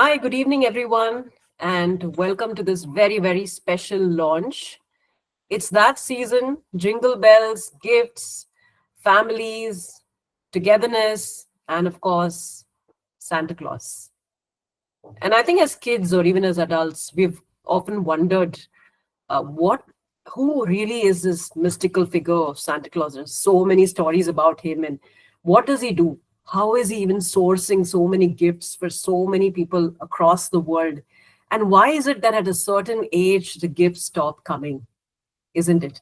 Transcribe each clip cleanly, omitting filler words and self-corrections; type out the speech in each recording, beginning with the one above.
Hi, good evening, everyone, and welcome to this very, very special launch. It's that season jingle bells, gifts, families, togetherness, and of course, Santa Claus. And I think as kids or even as adults, we've often wondered what who really is this mystical figure of Santa Claus. There's so many stories about him, and what does he do? How is he even sourcing so many gifts for so many people across the world? And why is it that at a certain age the gifts stop coming, isn't it?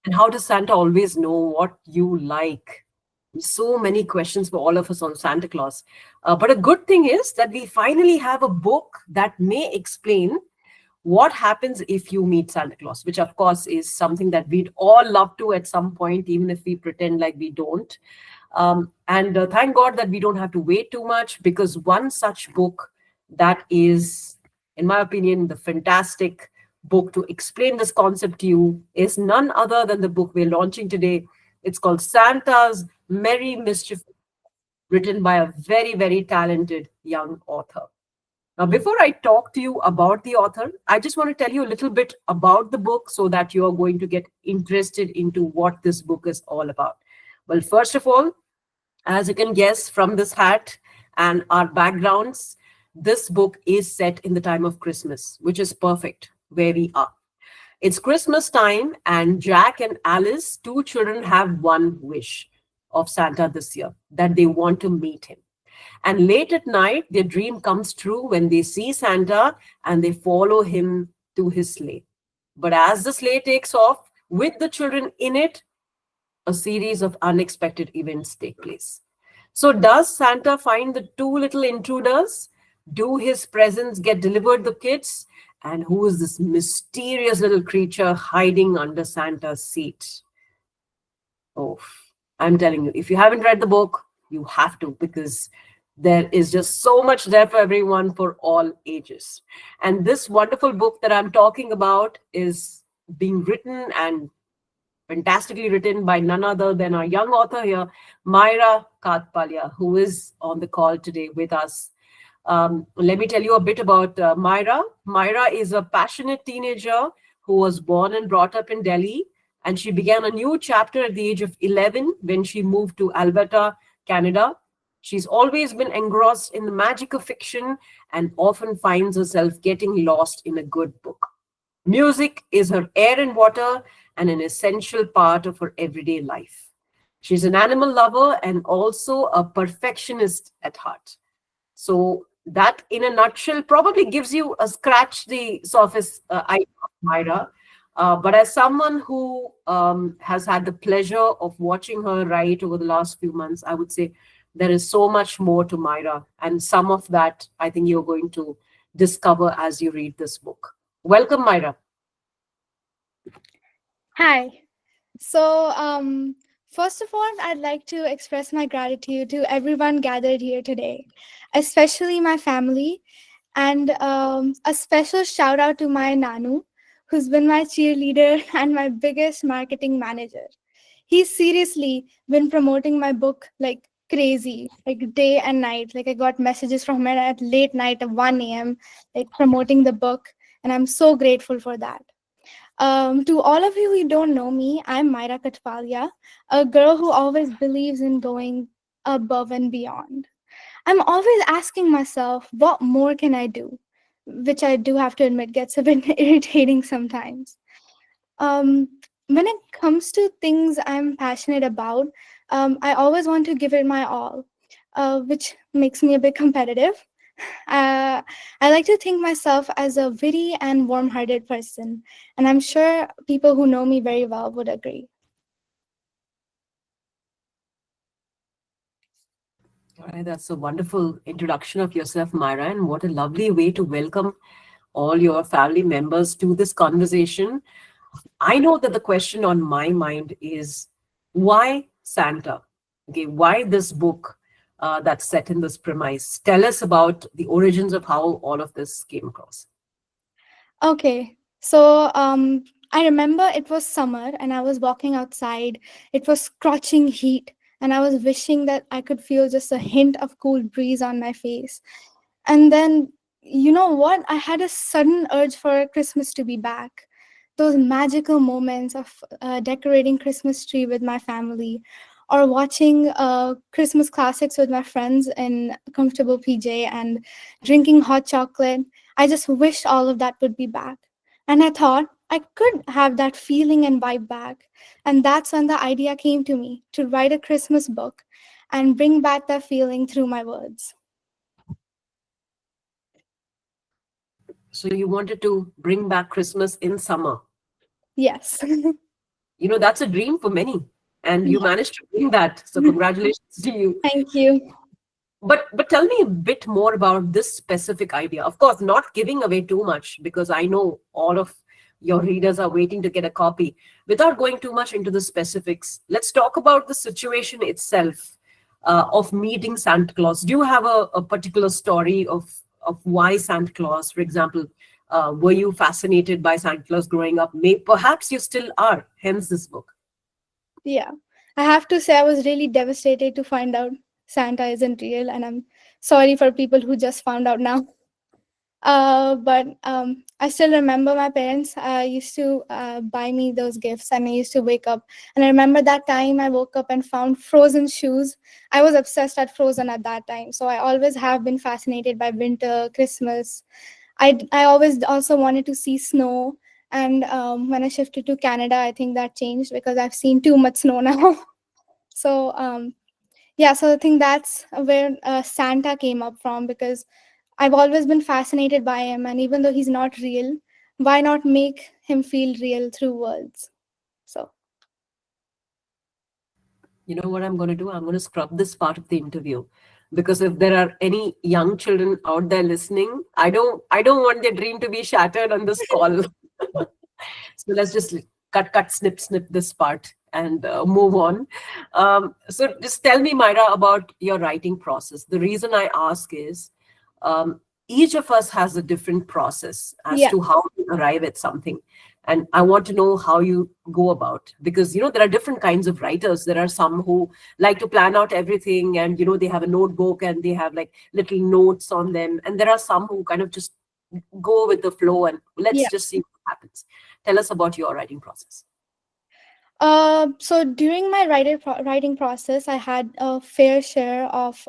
And how does Santa always know what you like? So many questions for all of us on Santa Claus. But a good thing is that we finally have a book that may explain what happens if you meet Santa Claus, which of course is something that we'd all love to at some point, even if we pretend like we don't. And thank God that we don't have to wait too much, because one such book that is, in my opinion, the fantastic book to explain this concept to you is none other than the book we're launching today. It's called Santa's Merry Mischief, written by a very, very talented young author. Now, before I talk to you about the author, I just want to tell you a little bit about the book so that you are going to get interested into what this book is all about. Well, first of all, as you can guess from this hat and our backgrounds, this book is set in the time of Christmas, which is perfect where we are. It's Christmas time, and Jack and Alice, two children, have one wish of Santa this year, that they want to meet him. And late at night, their dream comes true when they see Santa and they follow him to his sleigh. But as the sleigh takes off with the children in it, a series of unexpected events take place. So, does Santa find the two little intruders? Do his presents get delivered to kids? And who is this mysterious little creature hiding under Santa's seat? Oh, I'm telling you, if you haven't read the book, you have to, because there is just so much there for everyone, for all ages. And this wonderful book that I'm talking about is being written and fantastically written by none other than our young author here, Myrah Kathpalia, who is on the call today with us. Let me tell you a bit about Myrah. Myrah is a passionate teenager who was born and brought up in Delhi, and she began a new chapter at the age of 11 when she moved to Alberta, Canada. She's always been engrossed in the magic of fiction and often finds herself getting lost in a good book. Music is her air and water and an essential part of her everyday life. She's an animal lover and also a perfectionist at heart. So, that in a nutshell probably gives you a scratch the surface idea of Myra. But as someone who has had the pleasure of watching her write over the last few months, I would say there is so much more to Myra. And some of that I think you're going to discover as you read this book. Welcome, Myra. Hi. So, first of all, I'd like to express my gratitude to everyone gathered here today, especially my family, and a special shout out to my Nanu, who's been my cheerleader and my biggest marketing manager. He's seriously been promoting my book like crazy, like day and night. Like I got messages from him at late night at 1 a.m., like promoting the book, and I'm so grateful for that. To all of you who don't know me, I'm Myrah Kathpalia, a girl who always believes in going above and beyond. I'm always asking myself, what more can I do? Which I do have to admit gets a bit irritating sometimes. Um, when it comes to things I'm passionate about, I always want to give it my all, which makes me a bit competitive. Uh, I like to think myself as a witty and warm-hearted person, and I'm sure people who know me very well would agree. All right, that's a wonderful introduction of yourself, Myra, and what a lovely way to welcome all your family members to this conversation. I know that the question on my mind is why Santa? Okay, why this book that's set in this premise? Tell us about the origins of how all of this came across. Okay, so I remember it was summer and I was walking outside. It was scorching heat, and I was wishing that I could feel just a hint of cool breeze on my face. And then you know what? I had a sudden urge for Christmas to be back. Those magical moments of decorating Christmas tree with my family, or watching Christmas classics with my friends in comfortable PJ and drinking hot chocolate. I just wished all of that would be back. And I thought I could have that feeling and vibe back. And that's when the idea came to me to write a Christmas book and bring back that feeling through my words. So you wanted to bring back Christmas in summer. Yes. That's a dream for many, and you Yeah. managed to bring that. So congratulations to you. Thank you. But tell me a bit more about this specific idea. Of course, not giving away too much, because I know all of your readers are waiting to get a copy. Without going too much into the specifics, let's talk about the situation itself, of meeting Santa Claus. Do you have a particular story of why Santa Claus, for example? Were you fascinated by Santa Claus growing up? Perhaps you still are, hence this book. Yeah. I have to say, I was really devastated to find out Santa isn't real, and I'm sorry for people who just found out now. But I still remember my parents used to buy me those gifts, and I used to wake up. And I remember that time I woke up and found frozen shoes. I was obsessed at Frozen at that time, so I always have been fascinated by winter, Christmas. I always also wanted to see snow, and when I shifted to Canada, I think that changed because I've seen too much snow now. So yeah, so I think that's where Santa came up from, because I've always been fascinated by him, and even though he's not real, why not make him feel real through words? So You know what I'm going to do? I'm going to scrub this part of the interview, because if there are any young children out there listening, I don't want their dream to be shattered on this call. So let's just cut, snip, snip this part and move on. So just tell me, Myra, about your writing process. The reason I ask is, each of us has a different process as yeah, to how to arrive at something. And I want to know how you go about, because there are different kinds of writers. There are some who like to plan out everything, and they have a notebook and they have like little notes on them. And there are some who kind of just go with the flow and let's yeah. just see what happens. Tell us about your writing process. So during my writing process, I had a fair share of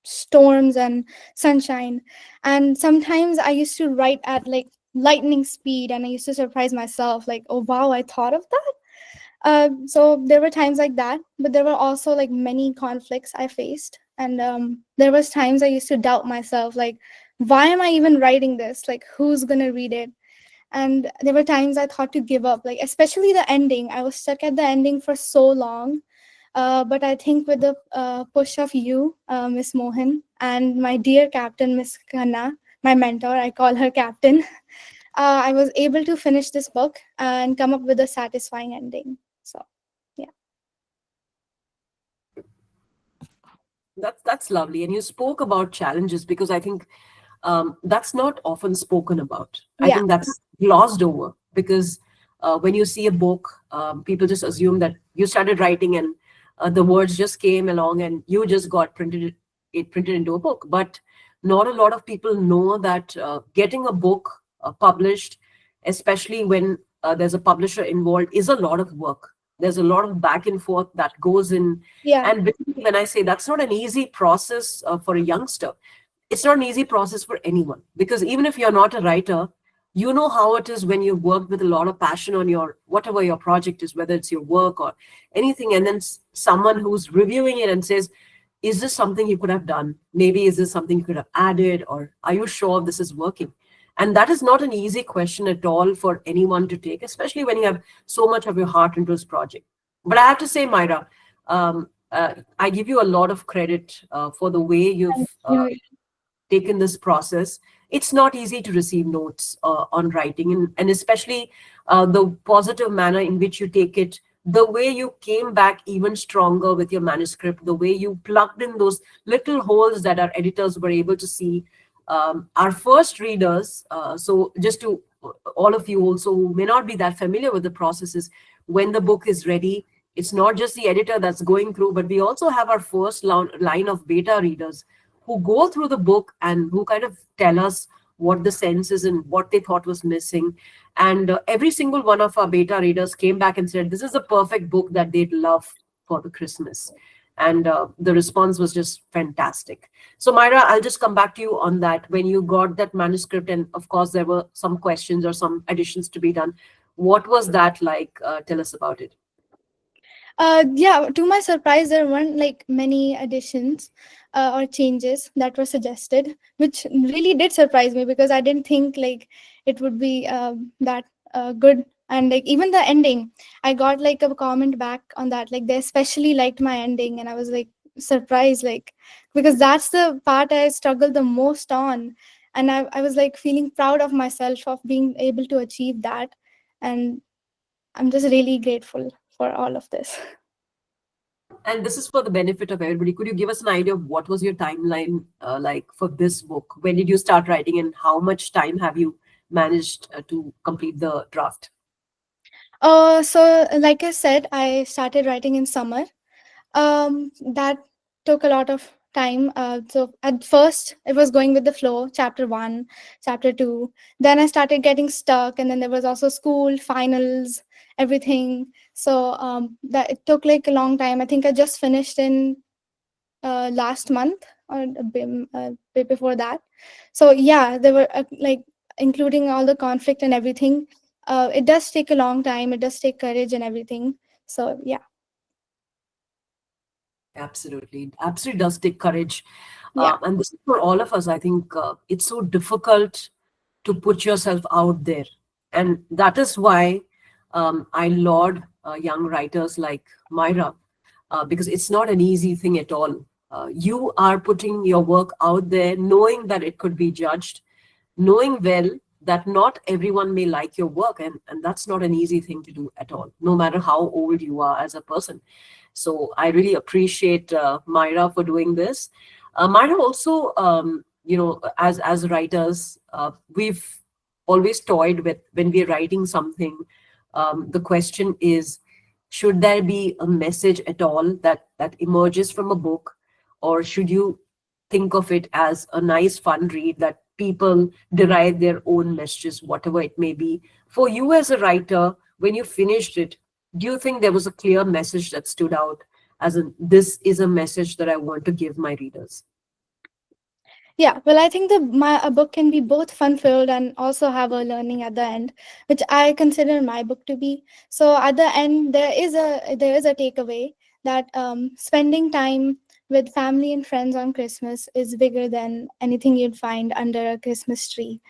storms and sunshine, and sometimes I used to write at like lightning speed, and I used to surprise myself, like, "Oh wow, I thought of that." So there were times like that, but there were also like many conflicts I faced, and there was times I used to doubt myself, like, "Why am I even writing this? Like, who's gonna read it?" And there were times I thought to give up, like especially the ending. I was stuck at the ending for so long. But I think with the push of you, Miss Mohan, and my dear captain, Miss Khanna, my mentor, I call her captain, I was able to finish this book and come up with a satisfying ending. So yeah. That's lovely. And you spoke about challenges, because I think that's not often spoken about. I Yeah. think that's glossed over, because when you see a book, people just assume that you started writing and the words just came along and you just got it printed into a book. But not a lot of people know that getting a book published, especially when there's a publisher involved, is a lot of work. There's a lot of back and forth that goes in. Yeah. And believe me when I say that's not an easy process for a youngster. It's not an easy process for anyone, because even if you're not a writer, you know how it is when you work with a lot of passion on your whatever your project is, whether it's your work or anything, and then someone who's reviewing it and says, is this something you could have done? Maybe is this something you could have added? Or are you sure this is working? And that is not an easy question at all for anyone to take, especially when you have so much of your heart into this project. But I have to say, Myra, I give you a lot of credit for the way Thank you've you. taken this process. It's not easy to receive notes on writing, and especially the positive manner in which you take it, the way you came back even stronger with your manuscript, the way you plugged in those little holes that our editors were able to see. Our first readers, so just to all of you also who may not be that familiar with the processes, when the book is ready, it's not just the editor that's going through, but we also have our first line of beta readers who go through the book and who kind of tell us what the sense is and what they thought was missing. And every single one of our beta readers came back and said, this is the perfect book that they'd love for the Christmas. And the response was just fantastic. So, Myra, I'll just come back to you on that. When you got that manuscript, and of course, there were some questions or some additions to be done, what was that like? Tell us about it. Yeah, to my surprise, there weren't like many additions or changes that were suggested, which really did surprise me because I didn't think like it would be that good. And like even the ending, I got like a comment back on that, like they especially liked my ending, and I was like surprised, like because that's the part I struggled the most on, and I was like feeling proud of myself of being able to achieve that, and I'm just really grateful for all of this. And this is for the benefit of everybody. Could you give us an idea of what was your timeline like for this book? When did you start writing, and how much time have you managed to complete the draft? So like I said, I started writing in summer. That took a lot of time. So at first, it was going with the flow, chapter one, chapter two. Then I started getting stuck, and then there was also school, finals, everything. So that it took like a long time. I think I just finished in last month or a bit before that. So yeah, there were like including all the conflict and everything. It does take a long time. It does take courage and everything. So yeah, Absolutely. It absolutely does take courage. yeah, And this is for all of us. I think it's so difficult to put yourself out there. And that is why I laud young writers like Myra, because it's not an easy thing at all. You are putting your work out there knowing that it could be judged, knowing well that not everyone may like your work. And that's not an easy thing to do at all, no matter how old you are as a person. So I really appreciate Myra for doing this. Myra also, as writers, we've always toyed with when we're writing something. The question is, should there be a message at all that emerges from a book, or should you think of it as a nice, fun read that people derive their own messages, whatever it may be? For you as a writer, when you finished it, do you think there was a clear message that stood out, as in, this is a message that I want to give my readers? yeah. Well, I think a book can be both fun filled and also have a learning at the end, which I consider my book to be. So at the end, there is a takeaway that spending time with family and friends on Christmas is bigger than anything you'd find under a Christmas tree.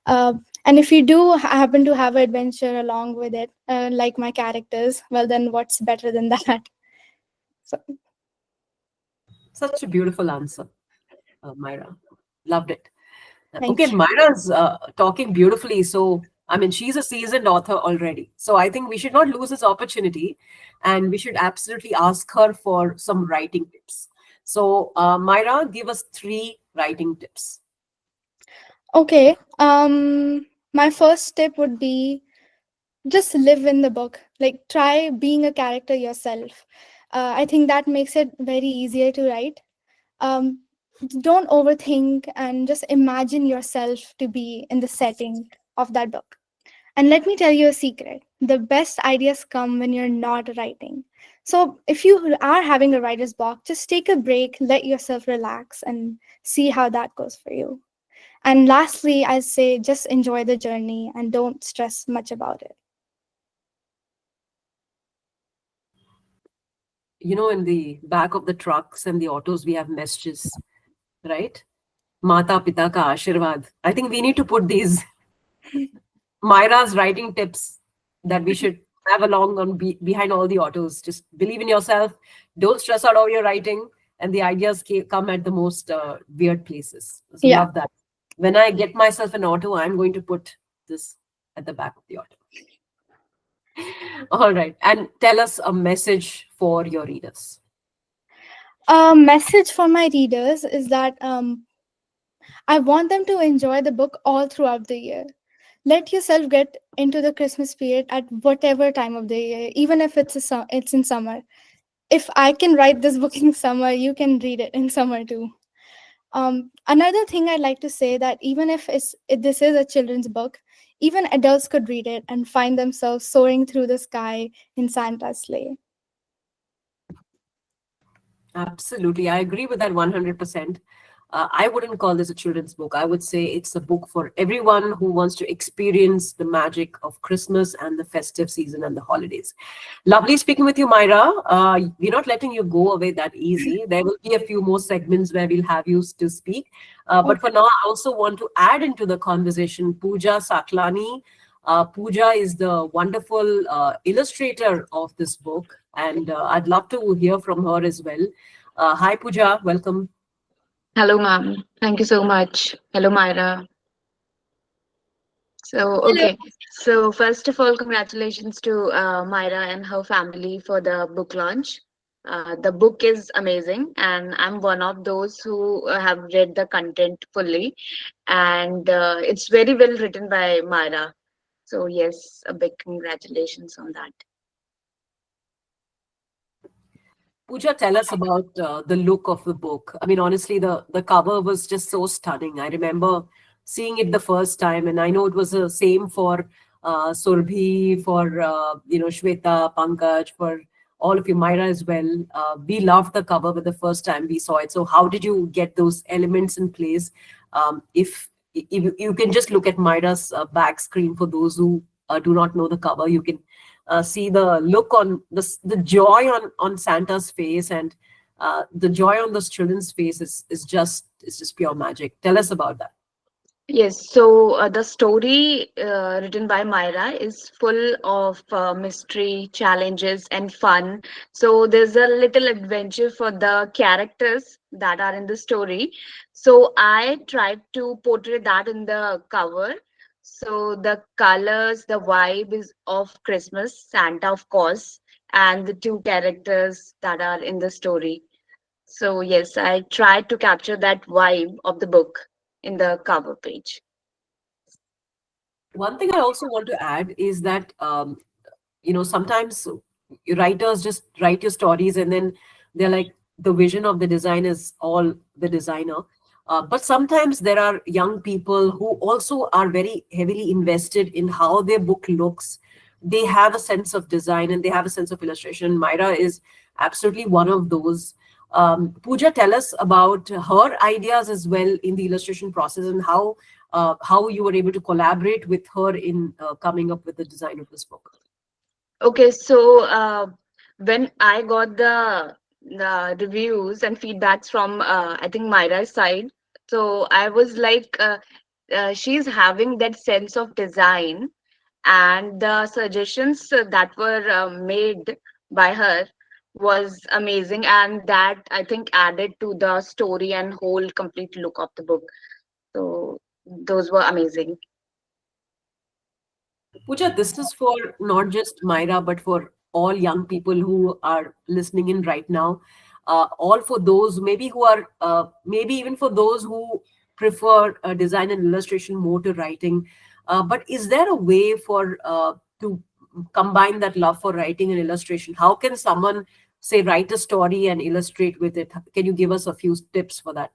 Uh, and if you do happen to have an adventure along with it, like my characters, well, then what's better than that? So, Such a beautiful answer, Myra. Loved it. Okay, thank you. Myra's talking beautifully. So, I mean, she's a seasoned author already. So, I think we should not lose this opportunity, and we should absolutely ask her for some writing tips. So, Myra, give us three writing tips. Okay. My first tip would be just live in the book. Like, try being a character yourself. I think that makes it very easier to write. Um, don't overthink and just imagine yourself to be in the setting of that book. And let me tell you a secret, the best ideas come when you're not writing. So, if you are having a writer's block, just take a break, let yourself relax, and see how that goes for you. And lastly, I say just enjoy the journey and don't stress much about it. You know, in the back of the trucks and the autos, we have messages, right? Mata Pita ka Ashirwad. I think we need to put these Myra's writing tips that we should have along on behind all the autos. Just believe in yourself. Don't stress out over your writing, and the ideas come at the most weird places. So Yeah. love that. When I get myself an auto, I'm going to put this at the back of the auto. All right, and tell us a message for your readers. A message for my readers is that I want them to enjoy the book all throughout the year. Let yourself get into the Christmas spirit at whatever time of the year, even if it's in summer. If I can write this book in summer, you can read it in summer too. Another thing I'd like to say that even if this is a children's book, even adults could read it and find themselves soaring through the sky in Santa's sleigh. Absolutely. I agree with that 100%. I wouldn't call this a children's book. I would say it's a book for everyone who wants to experience the magic of Christmas and the festive season and the holidays. Lovely speaking with you, Myra. We're not letting you go away that easy. There will be a few more segments where we'll have you to speak. But for Okay. now, I also want to add into the conversation Pooja Saklani. Pooja is the wonderful illustrator of this book, and I'd love to hear from her as well. Hi, Pooja. Welcome. Hello, ma'am. Thank you so much. Hello, Myra. So, Hello. okay. So, first of all, congratulations to Myra and her family for the book launch. The book is amazing, and I'm one of those who have read the content fully, and it's very well written by Myra. So, yes, a big congratulations on that. Pooja, tell us about the look of the book. I mean, honestly, the cover was just so stunning. I remember seeing it the first time, and I know it was the same for Surbhi, for Shweta, Pankaj, for all of you, Myra as well. We loved the cover with the first time we saw it. So, how did you get those elements in place? If you can just look at Myra's back screen for those who do not know the cover, you can see the look on the joy on Santa's face, and the joy on those children's face is just pure magic. Tell us about that. Yes, so the story written by Myra is full of mystery, challenges, and fun. So there's a little adventure for the characters that are in the story. So I tried to portray that in the cover. So the colors, the vibe is of Christmas, Santa, of course, and the two characters that are in the story. So yes, I tried to capture that vibe of the book in the cover page. One thing I also want to add is that sometimes writers just write your stories and then they're like the vision of the design is all the designer, but sometimes there are young people who also are very heavily invested in how their book looks. They have a sense of design and they have a sense of illustration. Myra is absolutely one of those. Pooja, tell us about her ideas as well in the illustration process, and how you were able to collaborate with her in coming up with the design of this book. Okay, so when I got the reviews and feedbacks from I think Myra's side, so I was like, she's having that sense of design, and the suggestions that were made by her was amazing, and that I think added to the story and whole complete look of the book. So those were amazing. Pooja, this is for not just Myra, but for all young people who are listening in right now. All for those maybe who are, maybe even for those who prefer design and illustration more to writing. But is there a way for to combine that love for writing and illustration? How can someone say write a story and illustrate with it? Can you give us a few tips for that?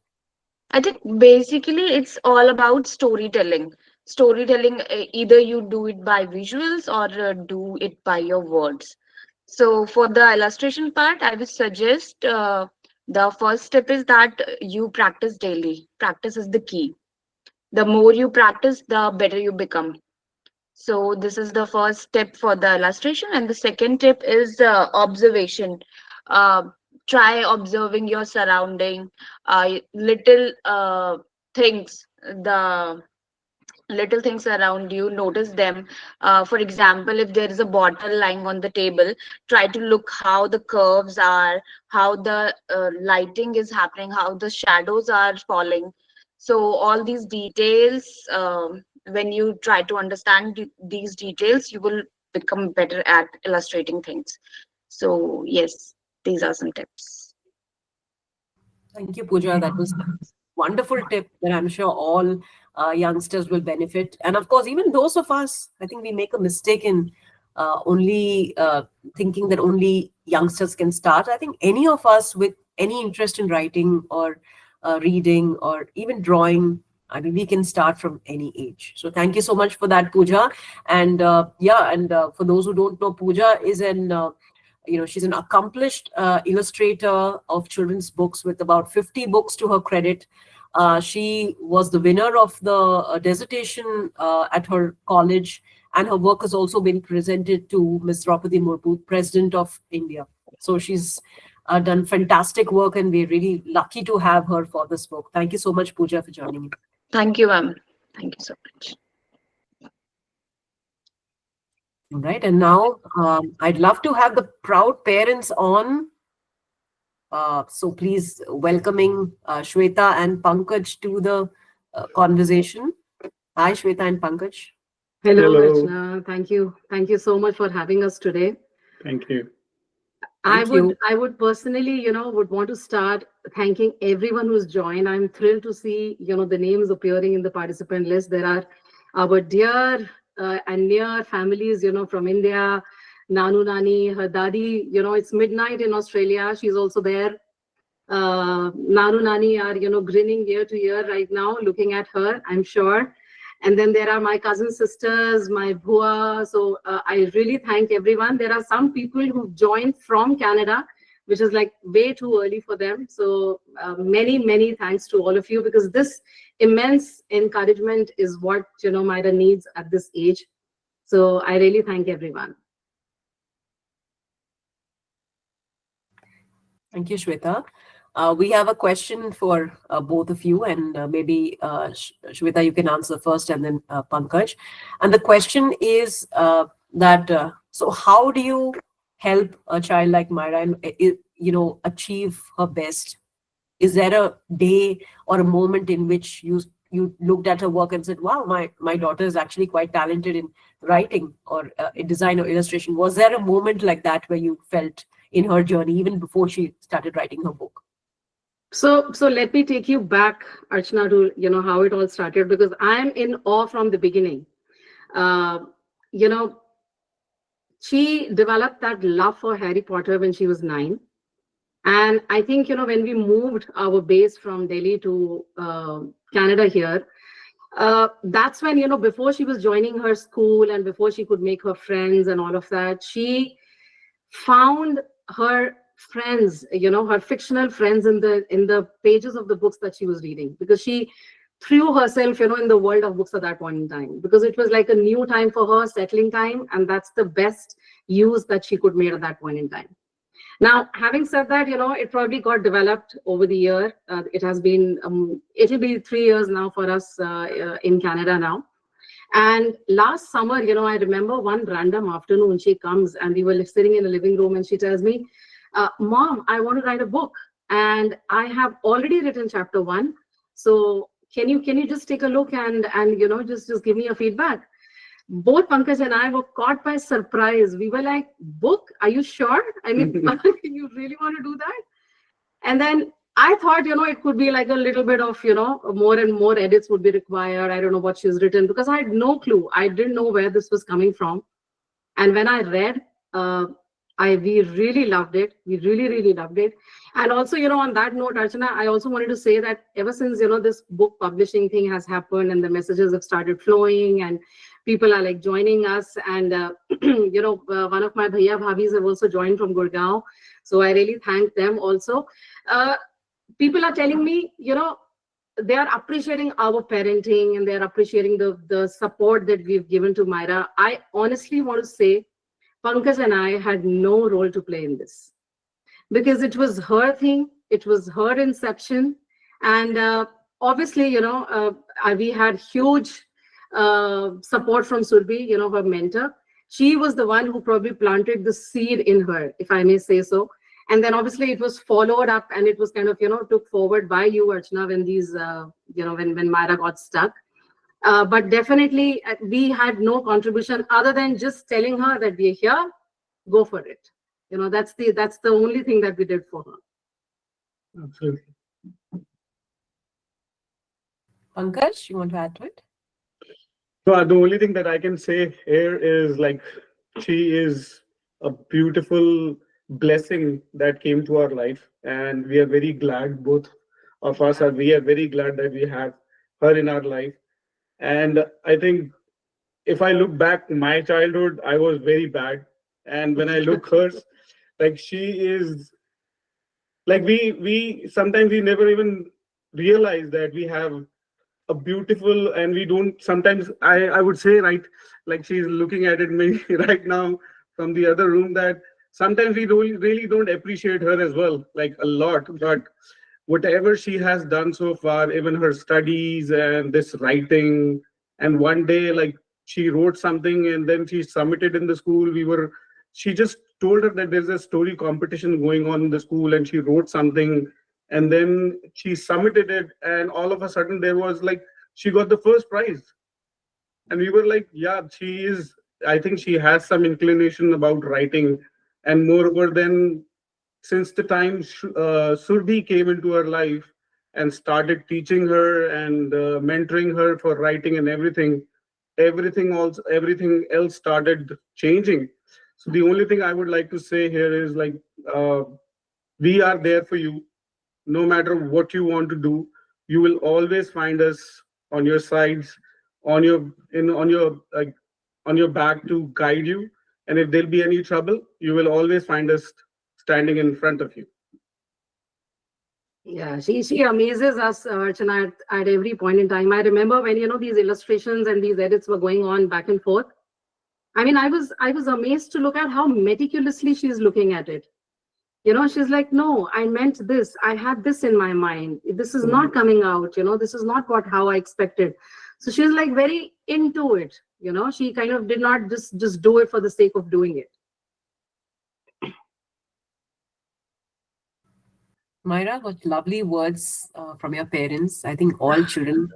I think basically it's all about storytelling. Storytelling, either you do it by visuals or do it by your words. So for the illustration part, I would suggest the first step is that you practice daily. Practice is the key. The more you practice, the better you become. So this is the first step for the illustration, and the second tip is observation. Uh, Try observing your surrounding, little things, the little things around you. Notice them. For example, if there is a bottle lying on the table, try to look how the curves are, how the lighting is happening, how the shadows are falling. So all these details, when you try to understand these details, you will become better at illustrating things. So yes, these are some tips. Thank you, Pooja. That was wonderful tip that I'm sure all youngsters will benefit. And of course, even those of us, I think we make a mistake in only thinking that only youngsters can start. I think any of us with any interest in writing or reading, or even drawing. I mean, we can start from any age. So thank you so much for that, Pooja. And yeah, and for those who don't know, Pooja is an she's an accomplished illustrator of children's books with about 50 books to her credit. She was the winner of the dissertation at her college, and her work has also been presented to Ms. Draupadi Murmu, President of India. So she's done fantastic work, and we're really lucky to have her for this book. Thank you so much, Pooja, for joining me. Thank you, ma'am. Thank you so much. Right, and now I'd love to have the proud parents on. So please welcoming Shweta and Pankaj to the conversation. Hi, Shweta and Pankaj. Hello, Hello. Archana. Thank you. Thank you so much for having us today. Thank you. I Thank you. would I would personally, would want to start thanking everyone who's joined. I'm thrilled to see, the names appearing in the participant list. There are our dear and near families, from India, Nanu Nani, her daddy, it's midnight in Australia. She's also there. Nanu Nani are, grinning ear to ear right now, looking at her, I'm sure. And then there are my cousin sisters, my bhua. So I really thank everyone. There are some people who've joined from Canada, which is like way too early for them. So many, many thanks to all of you, because this immense encouragement is what, Myrah needs at this age. So I really thank everyone. Thank you, Shweta. We have a question for both of you, and maybe Shweta, you can answer first, and then Pankaj. And the question is so how do you help a child like Myrah, and achieve her best? Is there a day or a moment in which you looked at her work and said, "Wow, my daughter is actually quite talented in writing or in design or illustration"? Was there a moment like that where you felt in her journey, even before she started writing her book? So let me take you back, Archana, to how it all started, because I'm in awe from the beginning. Uh, you know, she developed that love for Harry Potter when she was 9. And I think, when we moved our base from Delhi to Canada here, that's when, before she was joining her school and before she could make her friends and all of that, she found her friends, her fictional friends in the pages of the books that she was reading, because she threw herself, in the world of books at that point in time, because it was like a new time for her, settling time, and that's the best use that she could make at that point in time. Now, having said that, it probably got developed over the year. It has been, it'll be 3 years now for us in Canada now. And last summer, I remember one random afternoon, she comes and we were sitting in the living room and she tells me, Mom, I want to write a book and I have already written chapter 1. So can you just take a look and just give me a feedback? Both Pankaj and I were caught by surprise. We were like, book? Are you sure? I mean, you really want to do that? And then I thought, it could be like a little bit of, more and more edits would be required. I don't know what she's written, because I had no clue. I didn't know where this was coming from. And when I read, we really loved it. We really, really loved it. And also, on that note, Archana, I also wanted to say that ever since, this book publishing thing has happened and the messages have started flowing and people are like joining us, and one of my bhaiya bhabis have also joined from Gurgaon. So I really thank them also. People are telling me, they are appreciating our parenting and they are appreciating the support that we've given to Myrah. I honestly want to say, Pankaj and I had no role to play in this, because it was her thing, it was her inception, and obviously, we had huge support from Surbi, her mentor. She was the one who probably planted the seed in her, if I may say so. And then obviously it was followed up and it was kind of, took forward by you, Archana, when these, when Myrah got stuck. But definitely we had no contribution other than just telling her that we're here, go for it. That's the only thing that we did for her. Absolutely. Pankaj, you want to add to it? So the only thing that I can say here is like she is a beautiful blessing that came to our life, and we are very glad, both of us are, we are very glad that we have her in our life. And I think if I look back my childhood, I was very bad. And when I look hers, like she is like we sometimes we never even realize that we have a beautiful, and we don't sometimes I would say, right, like she's looking at it me right now from the other room, that sometimes we really don't appreciate her as well, like a lot. But whatever she has done so far, even her studies and this writing, and one day, like, she wrote something and then she submitted in the school. She just told her that there's a story competition going on in the school, and she wrote something, and then she submitted it, and all of a sudden there was like she got the first prize. And we were like, yeah, she is, I think she has some inclination about writing. And moreover, then since the time Surbhi came into her life and started teaching her and mentoring her for writing and everything, everything else started changing. So the only thing I would like to say here is, like, uh, we are there for you. No matter what you want to do, you will always find us on your sides, on your in on your like on your back to guide you. And if there'll be any trouble, you will always find us standing in front of you. Yeah, she amazes us, Archana, at every point in time. I remember when these illustrations and these edits were going on back and forth. I mean, I was amazed to look at how meticulously she's looking at it. She's like, no, I meant this. I had this in my mind. This is not coming out. This is not what how I expected. So she's like very into it. She kind of did not just do it for the sake of doing it. Myra, what lovely words from your parents. I think all children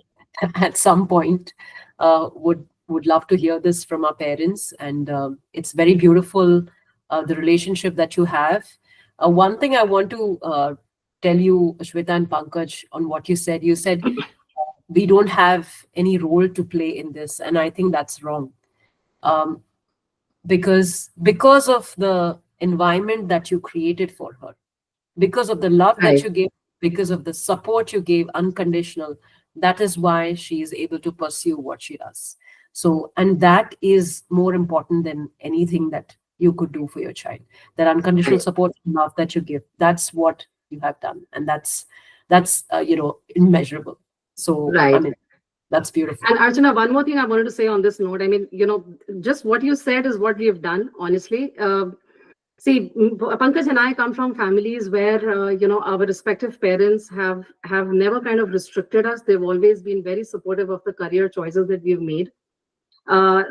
at some point would love to hear this from our parents, and it's very beautiful, the relationship that you have. One thing I want to tell you, Shweta and Pankaj, on what you said. You said we don't have any role to play in this, and I think that's wrong. Um, because of the environment that you created for her, because of the love that Right. you gave, because of the support you gave, unconditional, that is why she is able to pursue what she does. So, and that is more important than anything that you could do for your child. That unconditional Right. support and love that you give, that's what you have done, and that's immeasurable. So, I Right. mean, that's beautiful. And Archana, one more thing I wanted to say on this note. I mean, just what you said is what we have done, honestly. See, Pankaj and I come from families where our respective parents have never kind of restricted us. They've always been very supportive of the career choices that we've made.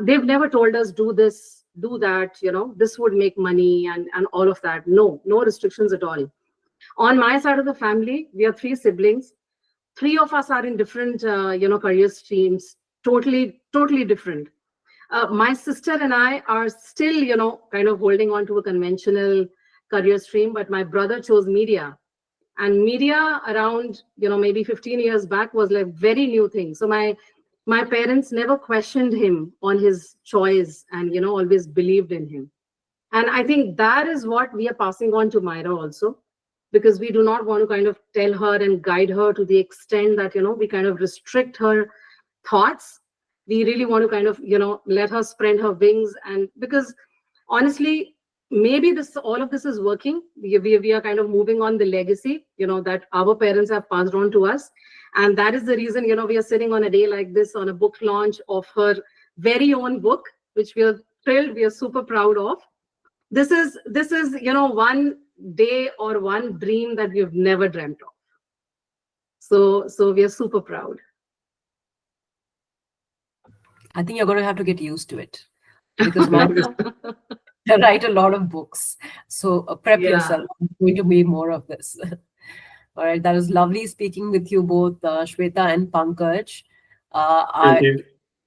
They've never told us do this, do that. This would make money and all of that. No, no restrictions at all. On my side of the family, we are three siblings. Three of us are in different career streams, totally different. My sister and I are still, kind of holding on to a conventional career stream, but my brother chose media. And media around, maybe 15 years back was like very new thing. So my parents never questioned him on his choice and, always believed in him. And I think that is what we are passing on to Myra also, because we do not want to kind of tell her and guide her to the extent that, we kind of restrict her thoughts. We really want to kind of, let her spread her wings. And because honestly, maybe this all of this is working. We are kind of moving on the legacy, that our parents have passed on to us. And that is the reason, we are sitting on a day like this on a book launch of her very own book, which we are thrilled, we are super proud of. This is one day or one dream that we've never dreamt of. So we are super proud. I think you're going to have to get used to it, because Myra write a lot of books. So prep Yeah. yourself. There's going to be more of this. All right, that was lovely speaking with you both, Shweta and Pankaj. Thank I you.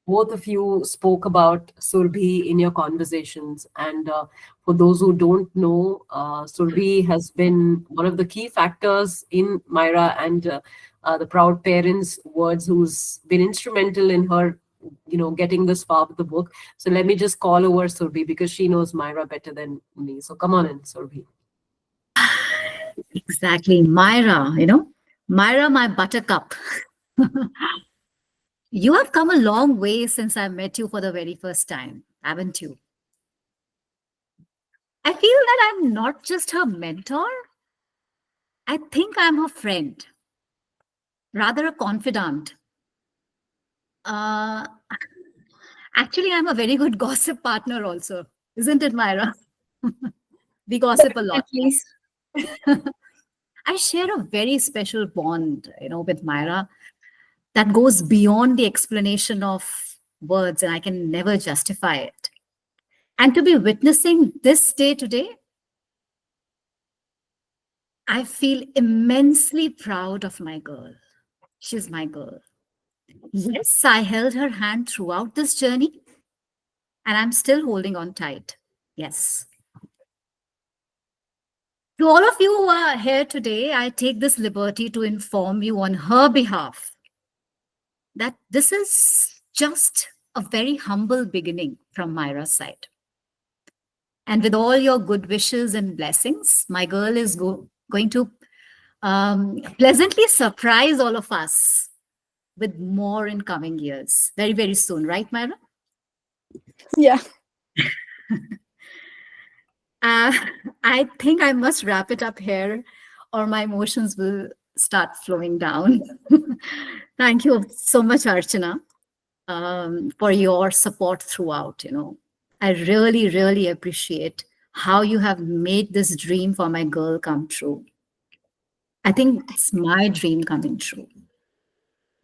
Both of you spoke about Surbhi in your conversations, and for those who don't know, Surbhi has been one of the key factors in Myra and the proud parents' words, who's been instrumental in her, getting this far with the book. So let me just call over Surbhi, because she knows Myra better than me. So come on in, Surbhi. Exactly, Myra, Myra, my buttercup. You have come a long way since I met you for the very first time, haven't you? I feel that I'm not just her mentor, I think I'm her friend, rather a confidant. Uh, Actually, I'm a very good gossip partner also, isn't it, Myra? We gossip a lot. At least. I share a very special bond, with Myra that goes beyond the explanation of words, and I can never justify it. And to be witnessing this day today, I feel immensely proud of my girl. She's my girl. Yes, I held her hand throughout this journey, and I'm still holding on tight. Yes. To all of you who are here today, I take this liberty to inform you on her behalf that this is just a very humble beginning from Myra's side. And with all your good wishes and blessings, my girl is going to pleasantly surprise all of us with more in coming years. Very, very soon, right, Myra? Yeah. Uh, I think I must wrap it up here, or my emotions will start flowing down. Thank you so much, Archana, for your support throughout. I really, really appreciate how you have made this dream for my girl come true. I think it's my dream coming true.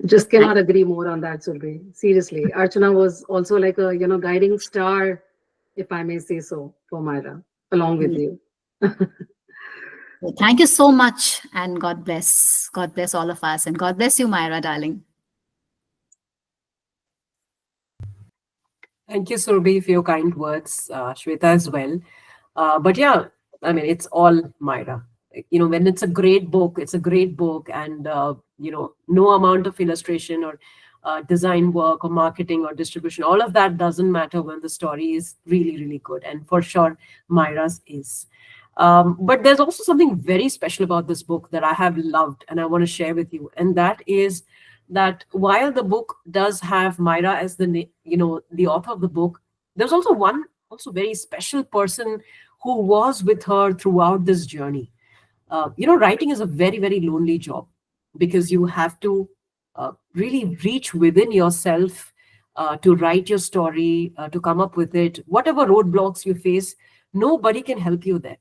Just cannot agree more on that, Surbi. Seriously, Archana was also like a guiding star, if I may say so, for Myra, along with you. Thank you so much, and God bless. God bless all of us, and God bless you, Myra, darling. Thank you, Surbi, for your kind words, Shweta as well. But yeah, I mean, it's all Myra. When it's a great book, it's a great book, and no amount of illustration or design work or marketing or distribution, all of that doesn't matter when the story is really, really good. And for sure, Myra's is. But there's also something very special about this book that I have loved and I want to share with you, and that is that while the book does have Myra as the author of the book, there's also one also very special person who was with her throughout this journey. Writing is a very, very lonely job because you have to really reach within yourself to write your story, to come up with it. Whatever roadblocks you face, nobody can help you there.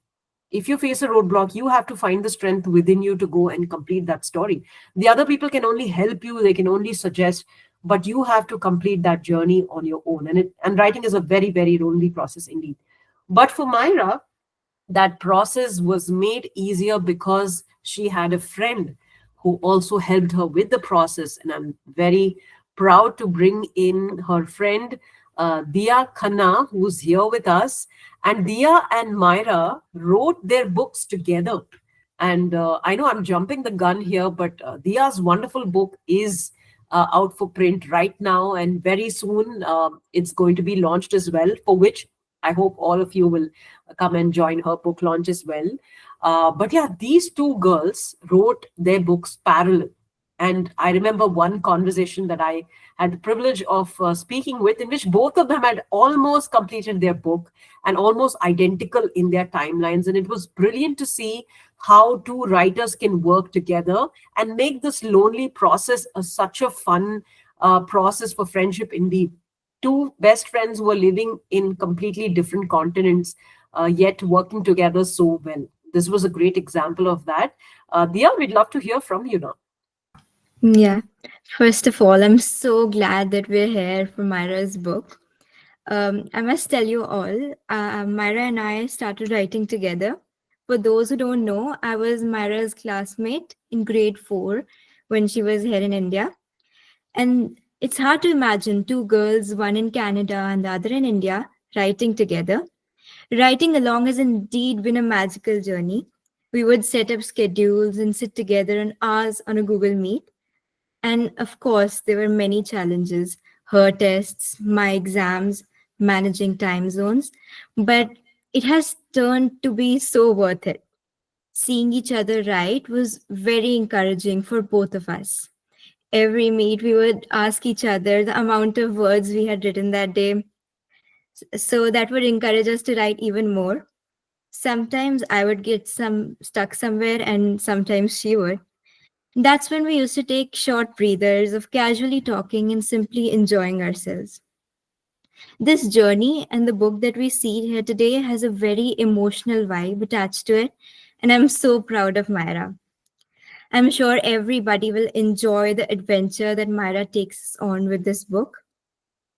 If you face a roadblock, you have to find the strength within you to go and complete that story. The other people can only help you, they can only suggest, but you have to complete that journey on your own. And writing is a very, very lonely process indeed. But for Myra, that process was made easier because she had a friend who also helped her with the process. And I'm very proud to bring in her friend, Dia Khanna, who's here with us. And Dia and Myra wrote their books together. And I know I'm jumping the gun here, but Dia's wonderful book is out for print right now. And very soon it's going to be launched as well, for which I hope all of you will come and join her book launch as well. But yeah, these two girls wrote their books parallel. And I remember one conversation that I had the privilege of speaking with, in which both of them had almost completed their book and almost identical in their timelines. And it was brilliant to see how two writers can work together and make this lonely process such a fun process for friendship indeed. Two best friends who are living in completely different continents, yet working together so well. This was a great example of that. Dia, we'd love to hear from you now. Yeah. First of all, I'm so glad that we're here for Myra's book. I must tell you all, Myra and I started writing together. For those who don't know, I was Myra's classmate in grade 4 when she was here in India. And it's hard to imagine two girls, one in Canada and the other in India, writing together. Writing along has indeed been a magical journey. We would set up schedules and sit together an hours on a Google Meet. And of course, there were many challenges, her tests, my exams, managing time zones, but it has turned to be so worth it. seeing each other write was very encouraging for both of us. Every meet, we would ask each other the amount of words we had written that day, so that would encourage us to write even more. Sometimes I would get some stuck somewhere, and sometimes she would. That's when we used to take short breathers of casually talking and simply enjoying ourselves. This journey and the book that we see here today has a very emotional vibe attached to it, and I'm so proud of Myra. I'm sure everybody will enjoy the adventure that Myra takes us on with this book.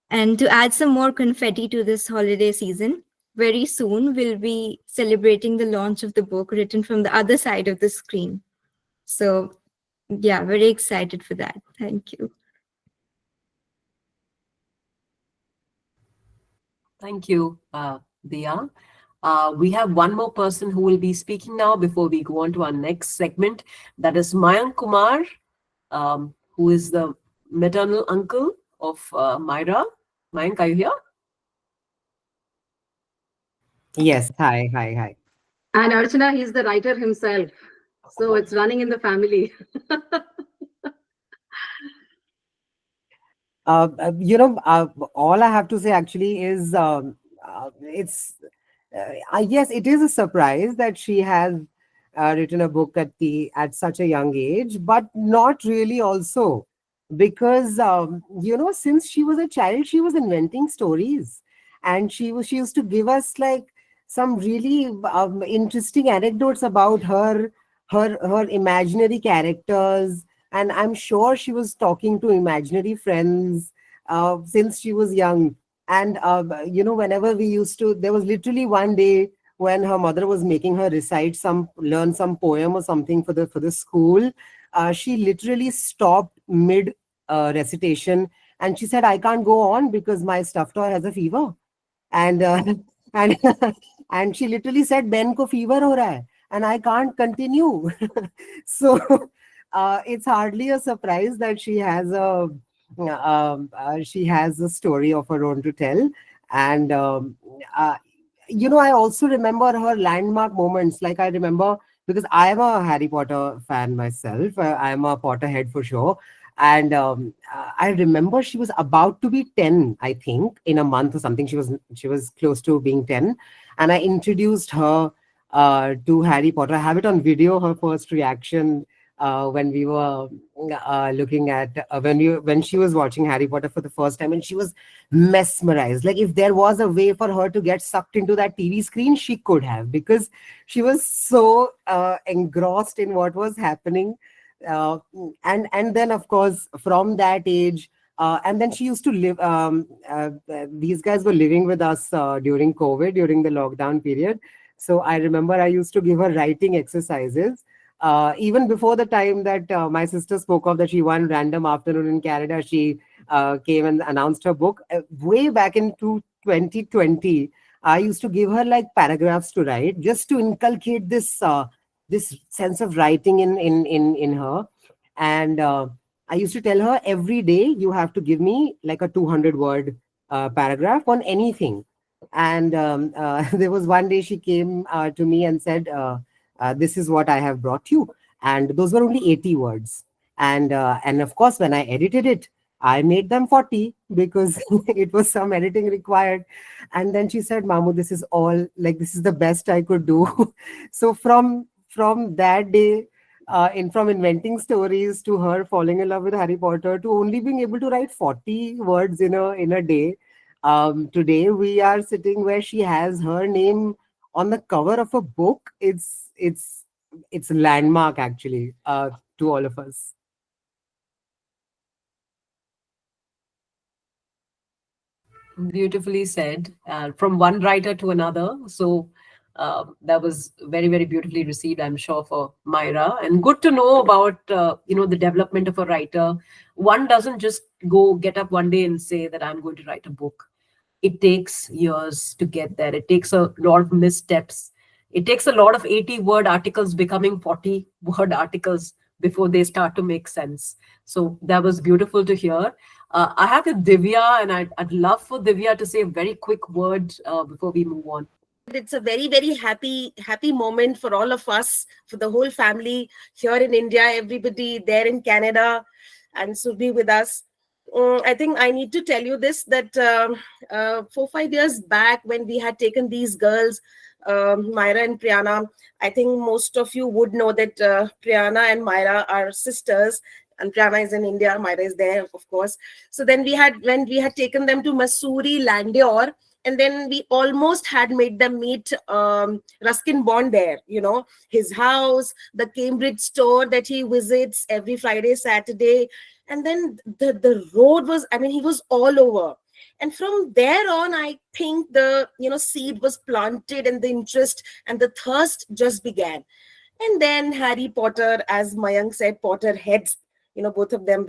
And to add some more confetti to this holiday season, very soon we'll be celebrating the launch of the book written from the other side of the screen. So, yeah, very excited for that. Thank you. Thank you, Dia. We have one more person who will be speaking now before we go on to our next segment. That is Mayank Kumar, who is the maternal uncle of Myra. Mayank, are you here? Yes, hi, hi, hi. And Archana, he's the writer himself. So it's running in the family. All I have to say actually is it's I guess it is a surprise that she has written a book at such a young age, but not really also because since she was a child, she was inventing stories, and she used to give us like some really interesting anecdotes about her imaginary characters, and I'm sure she was talking to imaginary friends since she was young. And whenever we used to, there was literally one day when her mother was making her learn some poem or something for the school. She literally stopped mid recitation, and she said, "I can't go on because my stuffed toy has a fever." And and and she literally said, "Ben ko fever ho raha hai and I can't continue." So it's hardly a surprise that she has a story of her own to tell. And uh, I also remember her landmark moments. Like, I remember, because I am a Harry Potter fan myself. I am a Potterhead for sure. And I remember she was about to be 10, I think, in a month or something. She was close to being 10, and I introduced her to Harry Potter. I have it on video, her first reaction when we were looking at when she was watching Harry Potter for the first time, and she was mesmerized. Like, if there was a way for her to get sucked into that TV screen, she could have, because she was so engrossed in what was happening. uh, and then, of course, from that age, and then she used to live, these guys were living with us during COVID, during the lockdown period. So I remember I used to give her writing exercises even before the time that my sister spoke of, that she one random afternoon in Canada, she came and announced her book. Way back into 2020, I used to give her like paragraphs to write, just to inculcate this sense of writing in her. And I used to tell her, every day you have to give me like a 200-word paragraph on anything. And there was one day she came to me and said, "This is what I have brought you," and those were only 80 words. And of course, when I edited it, I made them 40, because it was some editing required. And then she said, "Mamu, this is all, like, this is the best I could do." So from that day, from inventing stories to her falling in love with Harry Potter to only being able to write 40 words in a day, today we are sitting where she has her name on the cover of a book. It's a landmark, actually, to all of us. Beautifully said. From one writer to another. So that was very, very beautifully received, I'm sure, for Myra. And good to know about the development of a writer. One doesn't just go get up one day and say that I'm going to write a book. It takes years to get there. It takes a lot of missteps. It takes a lot of 80-word articles becoming 40-word articles before they start to make sense. So that was beautiful to hear. I have with Divya, and I'd love for Divya to say a very quick word before we move on. It's a very, very happy moment for all of us, for the whole family here in India, everybody there in Canada, and Surbi with us. I think I need to tell you this, that 4 5 years back, when we had taken these girls, Myra and Priyana, I think most of you would know that Priyana and Myra are sisters, and Priyana is in India, Myra is there, of course. So then when we had taken them to Masuri, Landior, and then we almost had made them meet Ruskin Bond there, his house, the Cambridge store that he visits every Friday, Saturday. And then the road was, I mean, he was all over. And from there on, I think the seed was planted, and the interest and the thirst just began. And then Harry Potter, as Mayank said, Potter heads, both of them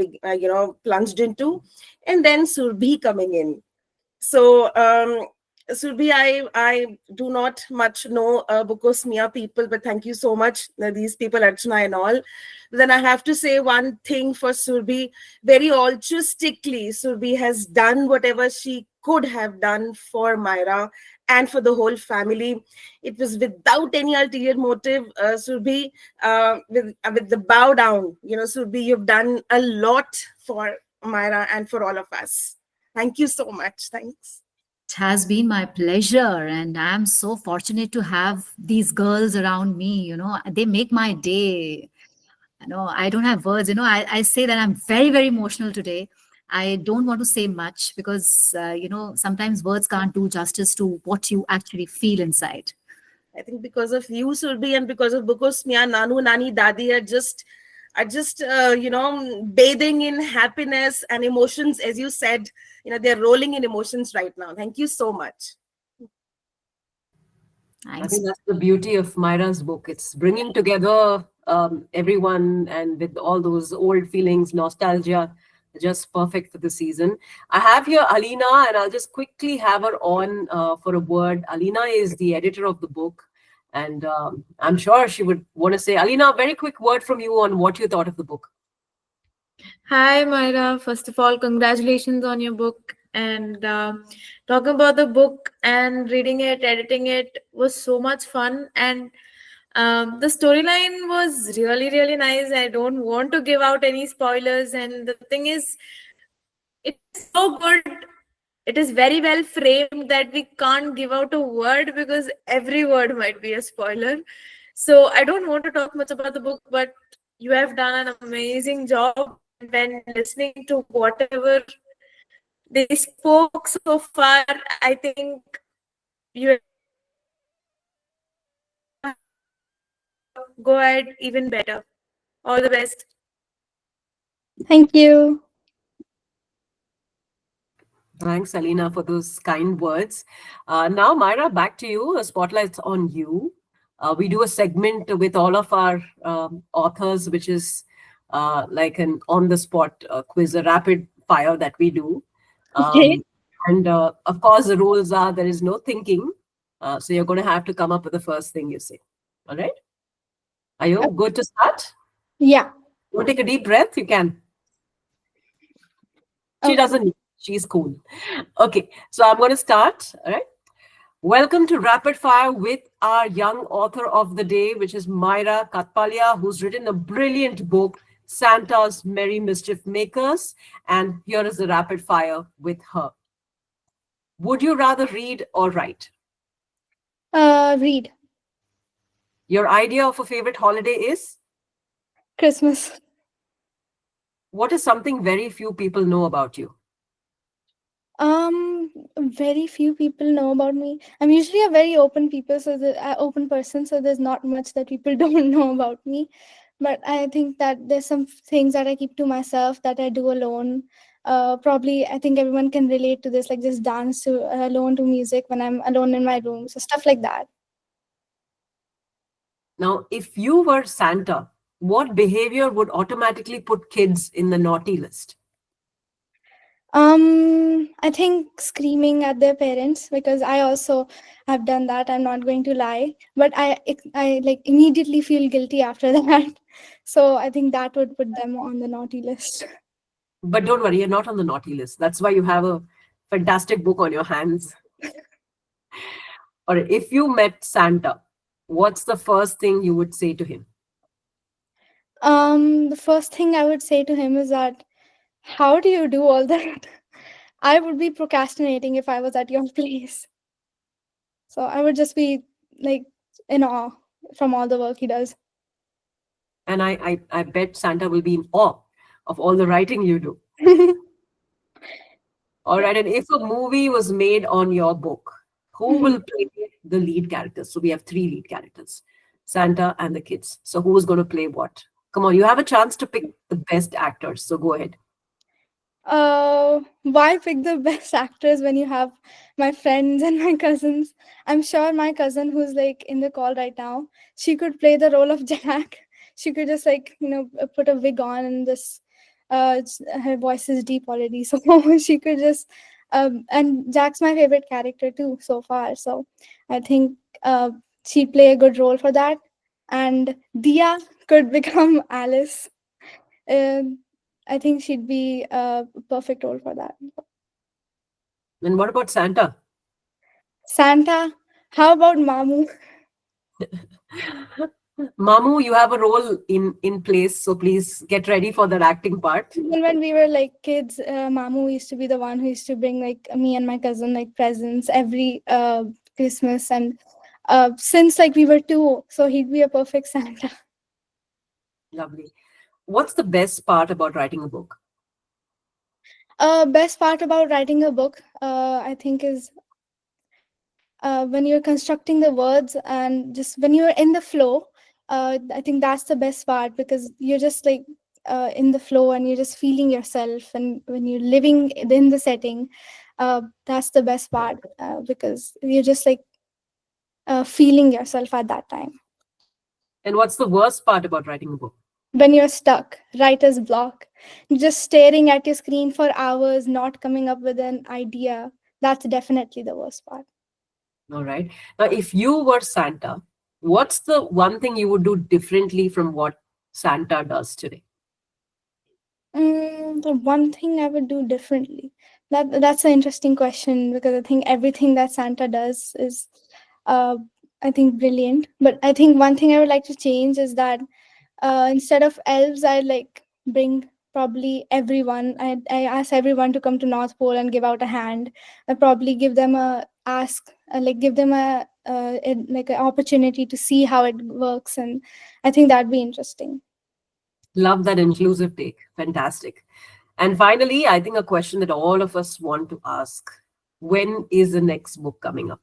plunged into. And then Surbhi coming in. So, Surbi, I do not much know Bukosmia people, but thank you so much, these people, Archana and all. Then I have to say one thing for Surbi. Very altruistically, Surbi has done whatever she could have done for Myra and for the whole family. It was without any ulterior motive, Surbi, with the bow down. Surbi, you've done a lot for Myra and for all of us. Thank you so much. Thanks. It has been my pleasure, and I'm so fortunate to have these girls around me. They make my day. I don't have words. I say that I'm very, very emotional today. I don't want to say much because, sometimes words can't do justice to what you actually feel inside. I think because of you, Surbi, and because of Bukosmia, Nanu, Nani, Dadi are just bathing in happiness and emotions. As you said, they're rolling in emotions right now. Thank you so much. I Thanks. think that's the beauty of Myra's book. It's bringing together everyone, and with all those old feelings, nostalgia, just perfect for the season. I have here Alina, and I'll just quickly have her on for a word. Alina is the editor of the book, and I'm sure she would want to say, Alina, a very quick word from you on what you thought of the book. Hi, Myra. First of all, congratulations on your book. And talking about the book and reading it, editing it was so much fun. And the storyline was really, really nice. I don't want to give out any spoilers. And the thing is, it is so good. It is very well framed that we can't give out a word because every word might be a spoiler. So I don't want to talk much about the book, but you have done an amazing job. And when listening to whatever they spoke so far, I think you go ahead even better. All the best. Thank you. Thanks, Alina, for those kind words. Now, Myra, back to you. The spotlight's on you. We do a segment with all of our authors, which is like an on-the-spot quiz, a rapid fire that we do. Okay. And of course, the rules are there is no thinking. So you're going to have to come up with the first thing you say. All right? Are you good to start? Yeah. You want to take a deep breath? You can. She Okay. doesn't. She's cool. Okay, so I'm going to start. All right. Welcome to Rapid Fire with our young author of the day, which is Myrah Kathpalia, who's written a brilliant book, Santa's Merry Mischief Makers. And here is the rapid fire with her. Would you rather read or write? Read. Your idea of a favorite holiday is? Christmas. What is something very few people know about you? Very few people know about me. I'm usually a very open open person, so there's not much that people don't know about me. But I think that there's some things that I keep to myself that I do alone. Probably, I think everyone can relate to this, like just dance alone to music when I'm alone in my room. So stuff like that. Now, if you were Santa, what behavior would automatically put kids in the naughty list? I think screaming at their parents, because I also have done that. I'm not going to lie, but I like immediately feel guilty after that. So I think that would put them on the naughty list. But don't worry, you're not on the naughty list. That's why you have a fantastic book on your hands. Or if you met Santa, what's the first thing you would say to him? The first thing I would say to him is that, how do you do all that? I would be procrastinating if I was at your place. So I would just be like in awe from all the work he does. And I bet Santa will be in awe of all the writing you do. All Yeah. right. And if a movie was made on your book, who will play the lead characters? So we have three lead characters, Santa and the kids. So who's going to play what? Come on, you have a chance to pick the best actors. So go ahead. Why pick the best actors when you have my friends and my cousins? I'm sure my cousin, who's like in the call right now, she could play the role of Jack. She could just like put a wig on and just her voice is deep already, so she could just and Jack's my favorite character too so far. So I think she'd play a good role for that, and Dia could become Alice. Um, I think she'd be a perfect role for that. And what about Santa? Santa, how about Mamu? Mamu, you have a role in place, so please get ready for that acting part. Even when we were like kids, Mamu used to be the one who used to bring like me and my cousin like presents every Christmas, and since like we were two, so he'd be a perfect Santa. Lovely. What's the best part about writing a book? Best part about writing a book, I think, is when you're constructing the words and just when you're in the flow. I think that's the best part, because you're just like in the flow and you're just feeling yourself, and when you're living in the setting, that's the best part, because you're just like feeling yourself at that time. And what's the worst part about writing a book? When you're stuck, writer's block, just staring at your screen for hours, not coming up with an idea, that's definitely the worst part. All right. Now, if you were Santa, what's the one thing you would do differently from what Santa does today? The one thing I would do differently. That's an interesting question, because I think everything that Santa does is, uh, I think, brilliant. But I think one thing I would like to change is that instead of elves, I like bring probably everyone. I ask everyone to come to North Pole and give out a hand. I probably give them a ask, like give them like an opportunity to see how it works, and I think that'd be interesting. Love that inclusive take. Fantastic. And finally, I think a question that all of us want to ask: when is the next book coming up?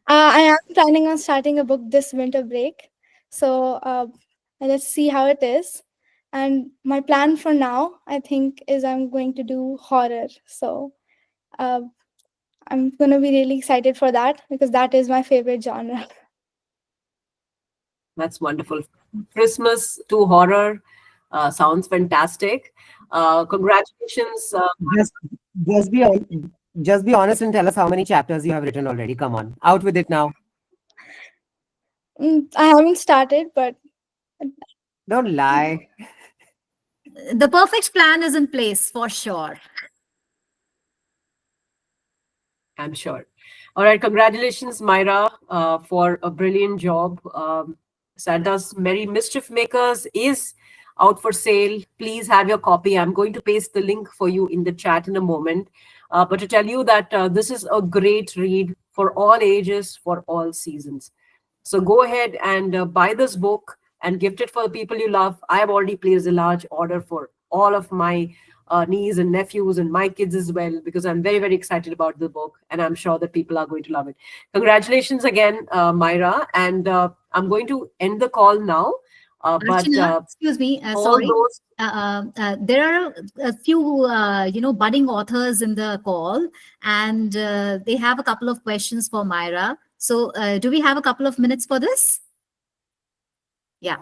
I am planning on starting a book this winter break. So let's see how it is. And my plan for now, I think, is I'm going to do horror. So uh, I'm going to be really excited for that, because that is my favorite genre. That's wonderful. Christmas to horror sounds fantastic. Congratulations. Just, just be on, just be honest and tell us how many chapters you have written already. Come on, out with it now. I haven't started, but Don't lie. The perfect plan is in place for sure. I'm sure. All right. Congratulations, Myra, for a brilliant job. Santa's Merry Mischief Makers is out for sale. Please have your copy. I'm going to paste the link for you in the chat in a moment. But to tell you that this is a great read for all ages, for all seasons. So go ahead and buy this book and gift it for the people you love. I have already placed a large order for all of my niece and nephews and my kids as well, because I'm very, very excited about the book and I'm sure that people are going to love it. Congratulations again, Myra. And I'm going to end the call now. But Archana, excuse me, all sorry. those There are a few, budding authors in the call, and they have a couple of questions for Myra. So, do we have a couple of minutes for this? Yeah.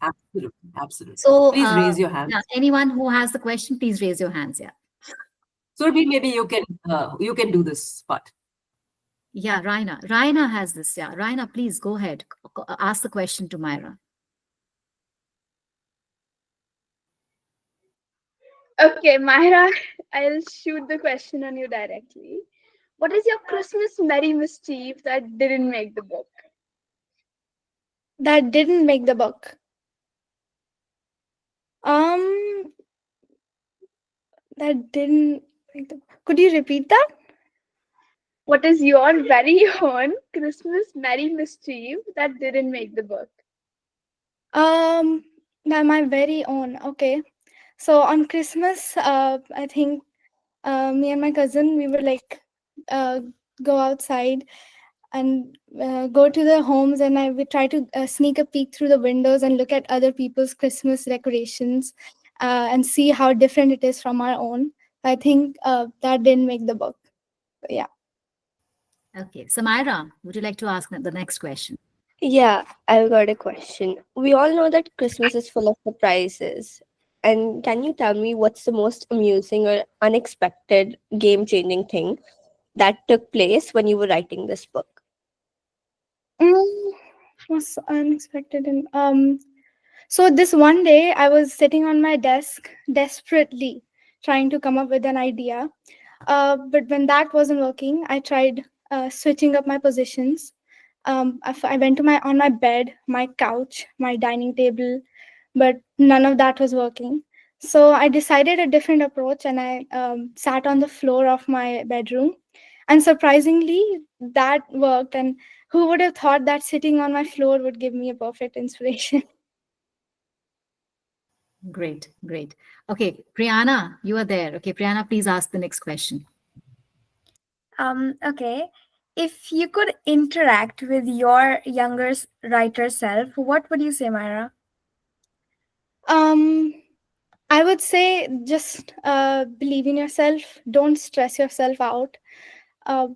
absolutely, absolutely. So, Please raise your hand. yeah, anyone who has the question, please raise your hands. Yeah. Surabhi, maybe you can do this part. Yeah, Raina has this. Yeah, Raina, please go ahead. Ask the question to Myra. okay, Myra, I'll shoot the question on you directly. What is your Christmas merry mischief that didn't make the book? That didn't make the book. Um, that didn't make the. Could you repeat that? What is your very own Christmas merry mischief that didn't make the book? That my very own. Okay. So on Christmas, I think me and my cousin, we would like uh, go outside and go to their homes, and I would try to sneak a peek through the windows and look at other people's Christmas decorations and see how different it is from our own. I think that didn't make the book. So, yeah. Okay. So, Myra, would you like to ask the next question? Yeah, I've got a question. We all know that Christmas is full of surprises. And can you tell me what's the most amusing or unexpected game changing thing that took place when you were writing this book? Was unexpected and so this one day I was sitting on my desk desperately trying to come up with an idea. But when that wasn't working, I tried switching up my positions. I went to my on my bed, my couch, my dining table, but none of that was working. So I decided a different approach, and I sat on the floor of my bedroom. And surprisingly, that worked. And who would have thought that sitting on my floor would give me a perfect inspiration? Great, great. Okay, Priyana, you are there. Okay, Priyana, please ask the next question. Okay. If you could interact with your younger writer self, what would you say, Myra? Um, I would say just believe in yourself. Don't stress yourself out.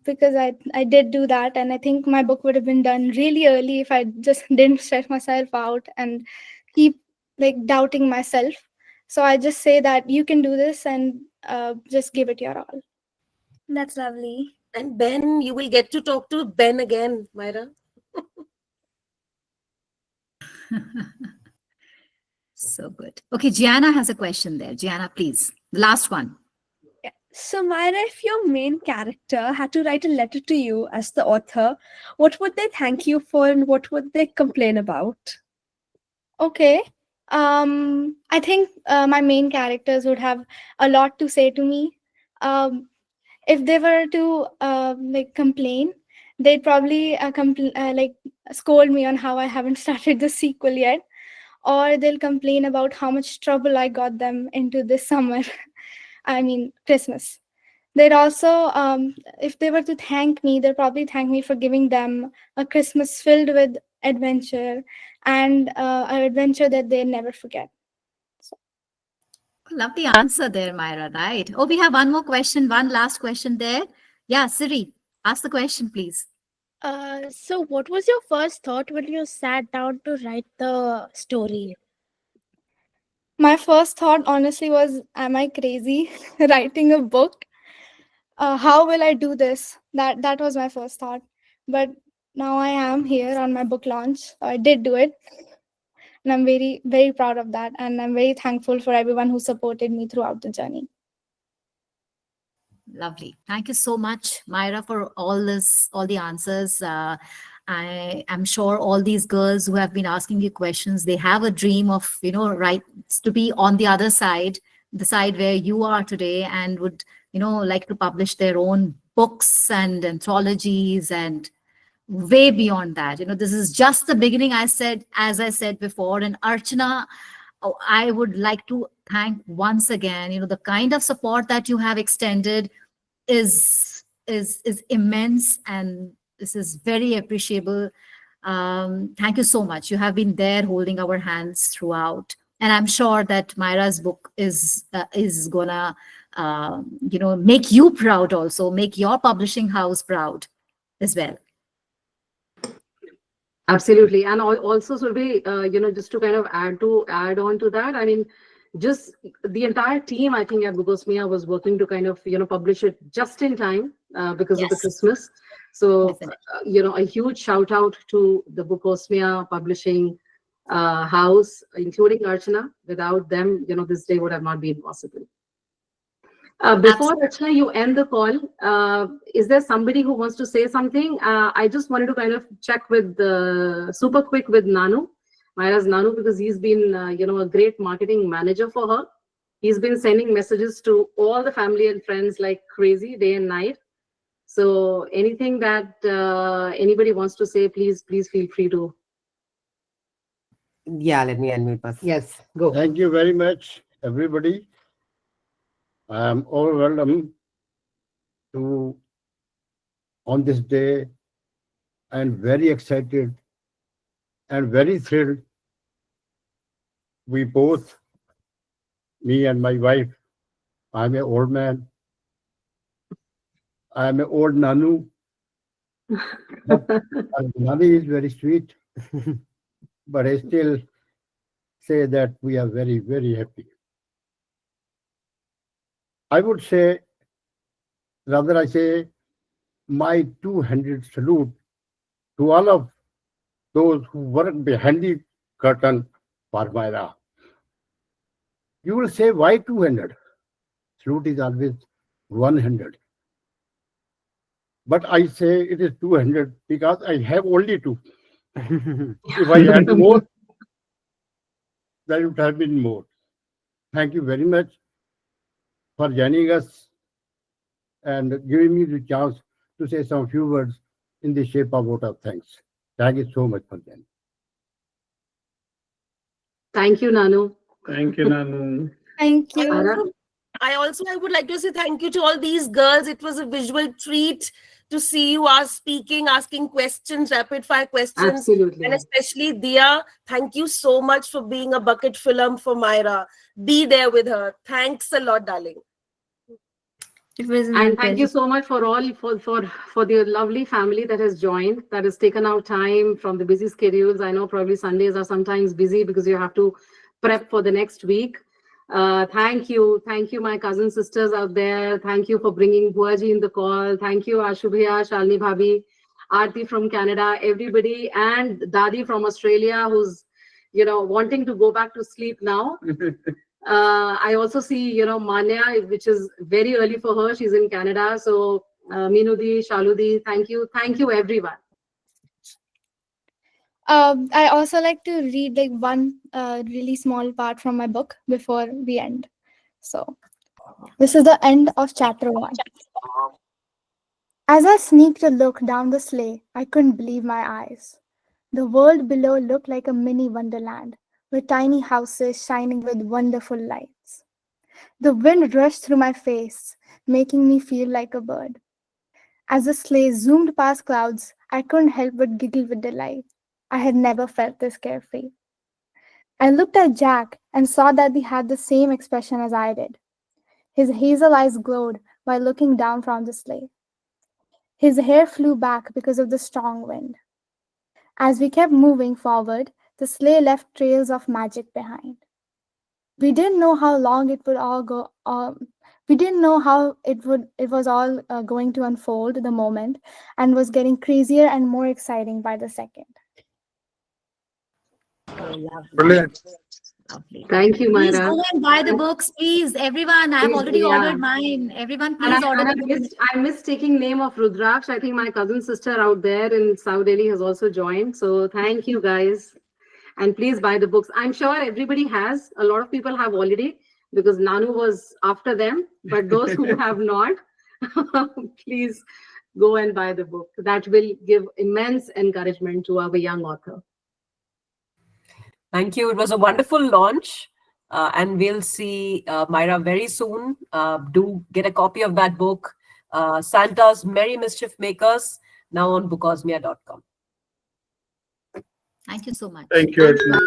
Because I did do that, and I think my book would have been done really early if I just didn't stress myself out and keep like doubting myself. So I just say that you can do this, and just give it your all. That's lovely. And Ben, you will get to talk to Ben again, Myra. So good. Okay, Gianna has a question there. Gianna, please. The last one. Yeah. So, Myra, if your main character had to write a letter to you as the author, what would they thank you for and what would they complain about? Okay. I think my main characters would have a lot to say to me. If they were to like complain, they'd probably like scold me on how I haven't started the sequel yet, or they'll complain about how much trouble I got them into this summer. I mean, Christmas. They'd also, if they were to thank me, they'd probably thank me for giving them a Christmas filled with adventure and an adventure that they never forget. Lovely answer there, Myra, right? Oh, we have one more question, one last question there. Yeah, Siri, ask the question, please. So what was your first thought when you sat down to write the story? My first thought, honestly, was, am I crazy writing a book? How will I do this? That was my first thought. But now I am here on my book launch. I did do it. And I'm very, very proud of that. And I'm very thankful for everyone who supported me throughout the journey. Lovely. Thank you so much, Myra, for all this, all the answers. I am sure all these girls who have been asking you questions, they have a dream of, right, to be on the other side, the side where you are today, and would, like to publish their own books and anthologies and way beyond that. This is just the beginning, as I said before. And Archana, I would like to thank once again, the kind of support that you have extended is immense, and this is very appreciable. Thank you so much. You have been there holding our hands throughout, and I'm sure that Myra's book is gonna make you proud, also make your publishing house proud as well. Absolutely. And also, Survey, just to kind of add on to that, I mean, just the entire team, I think, at Bugosmia was working to kind of, publish it just in time because of the Yes. Christmas. So, Definitely. a huge shout out to the Bugosmia publishing house, including Archana. Without them, this day would have not been possible. Before Rachna, you end the call, is there somebody who wants to say something? I just wanted to kind of check with super quick with Nanu, Myra's Nanu, because he's been, a great marketing manager for her. He's been sending messages to all the family and friends like crazy, day and night. So anything that anybody wants to say, please feel free to. Yeah, let me unmute myself. Yes, go. Thank you very much, everybody. I am overwhelmed to on this day and very excited and very thrilled. We both, me and my wife, I'm an old man. I'm an old Nanu. But Nani is very sweet. But I still say that we are very, very happy. I would say, rather I say, my 200 salute to all of those who work behind the curtain for Myrah. You will say, why 200? Salute is always 100. But I say it is 200 because I have only two. If I had more, that would have been more. Thank you very much for joining us and giving me the chance to say some few words in the shape of vote of thanks. Thank you so much for joining. Thank you, Nanu. Thank you, Nanu. Thank you. I would like to say thank you to all these girls. It was a visual treat to see you are speaking, asking questions, rapid fire questions. Absolutely. And especially Dia, thank you so much for being a bucket filler for Myrah. Be there with her. Thanks a lot, darling. It was And thank you so much for all for the lovely family that has joined, that has taken out time from the busy schedules. I know probably Sundays are sometimes busy because you have to prep for the next week. Thank you, my cousin sisters out there. Thank you for bringing Buaji in the call. Thank you, Ashubhiya, Shalini Bhabhi, Aarti from Canada, everybody, and Dadi from Australia, who's wanting to go back to sleep now. I also see Manya, which is very early for her. She's in Canada. So Minudi, Shaludi, thank you everyone. I also like to read like one really small part from my book before we end. So this is the end of chapter 1. As I sneaked a look down the sleigh, I couldn't believe my eyes. The world below looked like a mini wonderland, with tiny houses shining with wonderful lights. The wind rushed through my face, making me feel like a bird. As the sleigh zoomed past clouds, I couldn't help but giggle with delight. I had never felt this carefree. I looked at Jack and saw that he had the same expression as I did. His hazel eyes glowed while looking down from the sleigh. His hair flew back because of the strong wind. As we kept moving forward, the sleigh left trails of magic behind. We didn't know how long it would all go. We didn't know how it was all going to unfold the moment, and was getting crazier and more exciting by the second. Brilliant. Lovely. Thank you, Please Myrah. go and buy the books, please. Everyone, I have already ordered mine. Everyone, please order the books. I missed taking name of Rudraksh. I think my cousin sister out there in South Delhi has also joined. So thank you guys. And please buy the books. I'm sure everybody has. A lot of people have already because Nanu was after them. But those who have not, please go and buy the book. That will give immense encouragement to our young author. Thank you. It was a wonderful launch. And we'll see Myrah very soon. Do get a copy of that book, Santa's Merry Mischief Makers, now on bookosmia.com. Thank you so much. Thank you, Archana.